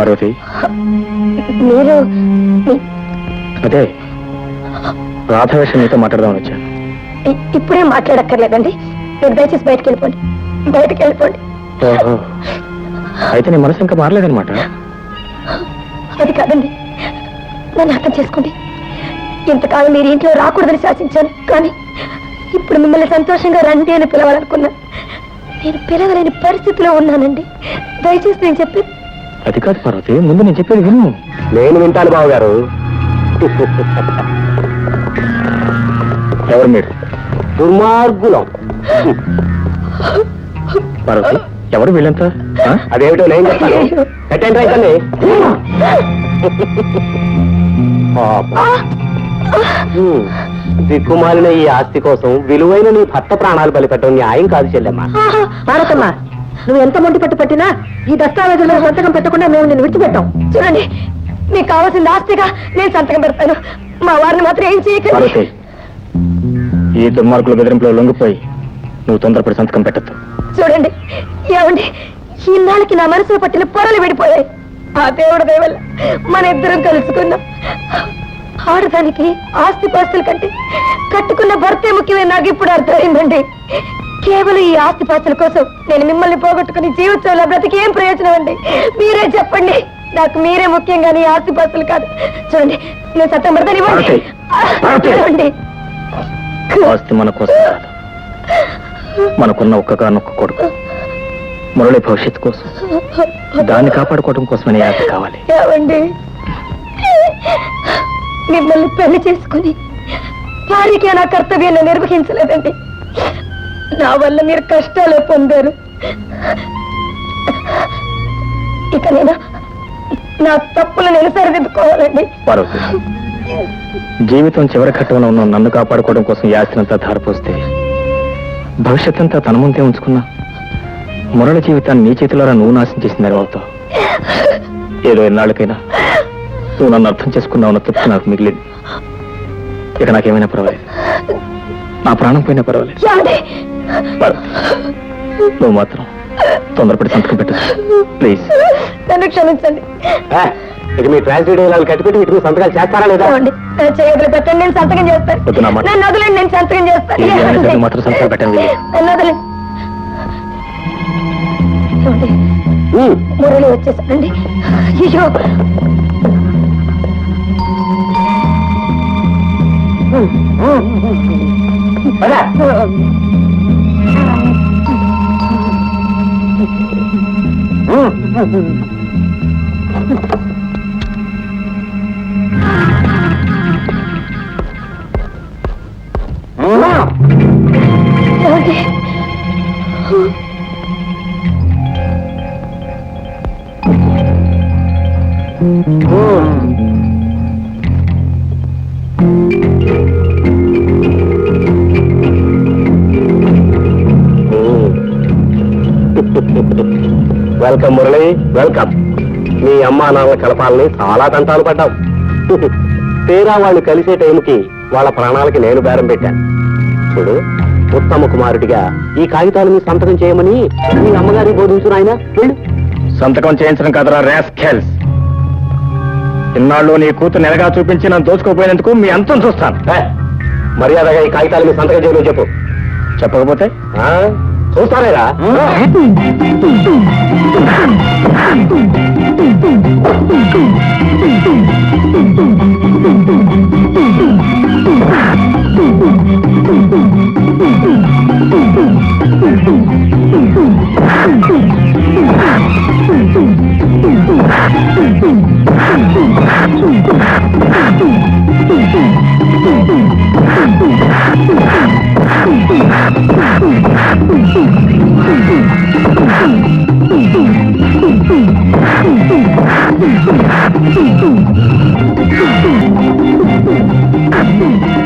పార్వతి మీరు అదే రాధ విషయం నీతో మాట్లాడదామని వచ్చాను. ఇప్పుడే మాట్లాడక్కర్లేదండి. మీరు దయచేసి బయటకు వెళ్ళిపోండి. బయటకు వెళ్ళిపోండి. ఓహో, అయితే నీ మనసు ఇంకా మారలేదనమాట. అది కాదండి, నన్ను అర్థం చేసుకోండి. ఇంతకాలం మీరు ఇంట్లో రాకూడదని శాసించాను, కానీ ఇప్పుడు మిమ్మల్ని సంతోషంగా రండి అని పిలవాలనుకున్నా. నేను పిలవలేని పరిస్థితిలో ఉన్నానండి. దయచేసి నేను చెప్పి. అది కాదు పార్వతి, ముందు నేను చెప్పేది విను. నేను వింటాను బావగారు. ఎవరు మీరు? దుర్మార్గులం. పార్వతి, ఎవరు వీళ్ళంతా? అదేమిటో నేను చెప్తాను. పెట్టండి రైతండి. దిక్కుమాలిన ఈ ఆస్తి కోసం విలువైన నీ భర్త ప్రాణాలు బలిపెట్టడం న్యాయం కాదు చెల్లెమ్మా. పార్వతమ్మా, నువ్వు ఎంత మొండి పట్టినా ఈ దస్తావేజుల్లో సంతకం పెట్టకుండా మేము నిన్ను విడిచిపెట్టాం. చూడండి, మీకు కావాల్సిన ఆస్తిగా నేను సంతకం పెడతాను. మా వారిని మాత్రం ఏం చేయకండి. ఈ దుర్మార్గుల బెదిరింపులో లొంగిపోయి నువ్వు తొందరపడి సంతకం పెట్టద్దు. చూడండి ఏమండి, ఇన్నాళ్ళకి నా మనసులో పట్టిన పొరలు విడిపోయాయి. ఆ దేవుడి దయ వల్ల మన ఇద్దరం కలుసుకున్నాం. ఆడదానికి ఆస్తి పాస్తుల కంటే కట్టుకున్న భర్తే ముఖ్యమైన నాకు ఇప్పుడు అర్థమైందండి. కేవలం ఈ ఆస్తి పాస్తుల కోసం నేను మిమ్మల్ని పోగొట్టుకుని జీవితంలో బ్రతికి ఏం ప్రయోజనం అండి? మీరే చెప్పండి. నాకు మీరే ముఖ్యం కానీ ఆస్తి పాస్తులు కాదు. చూడండి, నేను సత్యం పడతానివ్వండి. ఆస్తి మన కోసం కాదు, మనకున్న ఒక్కగానొక్క కొడుకు మురళి భవిష్యత్తు కోసం, దాన్ని కాపాడుకోవడం కోసమని ఆస్తి కావాలి. ఏమండి, మిమ్మల్ని పెళ్లి చేసుకుని వారికి నా కర్తవ్యాన్ని నిర్వహించలేదండి. నా వల్ల మీరు కష్టాలు పొందారు. ఇక నేను నా తప్పులు నేను సరిదిద్దుకోవాలండి. పార్వతి, జీవితం చివరి ఘట్టంలో ఉన్న నన్ను కాపాడుకోవడం కోసం ఈ ఆస్తినంతా ధారపోస్తే భవిష్యత్ అంతా తన ముందే ఉంచుకున్నా మురళి జీవితాన్ని నీ చేతిలోరా నువ్వు నాశనం చేసిందని అవుతావు. ఏదో ఎన్నాళ్ళకైనా నువ్వు నన్ను అర్థం చేసుకున్నావు తృప్తి నాకు మిగిలింది. ఇక నాకేమైనా పర్వాలేదు, నా ప్రాణం పోయినా పర్వాలేదు. నువ్వు మాత్రం తొందరపడి సంతకం పెట్టు ప్లీజ్. నన్ను క్షమించండి. ఇక మీ ట్రాన్స్లేట్ కట్టుబెట్టి ఇటు సంతకాలు చేస్తారా లేదా? చేయగలి పెట్టండి, నేను సంతకం చేస్తాను. నన్ను వదలండి, నేను సంతకం చేస్తాను. మాత్రం సంతకం పెట్టండి. నన్ను వదలండి. మురళి వచ్చేసానండి. అయ్యో, వెల్కమ్ మురళి, వెల్కమ్. మీ అమ్మా నాన్న కలపాలని చాలా తంటాలు పడ్డావు. తీరా వాళ్ళు కలిసే టైంకి వాళ్ళ ప్రాణాలకి నేను బేరం పెట్టాను. చూడు, ఉత్తమ కుమారుడిగా ఈ కాగితాలు మీ సంతకం చేయమని మీ అమ్మగారికి బోధించు నాయన. వెళ్ళు. సంతకం చేయించడం కదరా రాస్కెల్స్. ఇన్నాళ్ళు నీ కూతురు నెలగా చూపించి నన్ను దోచుకోపోయినందుకు మీ అంతం చూస్తాను. మర్యాదగా ఈ కాగితాలు మీ సంతకం చేయమని చెప్పు. చెప్పకపోతే చూస్తారేరా? Thank you.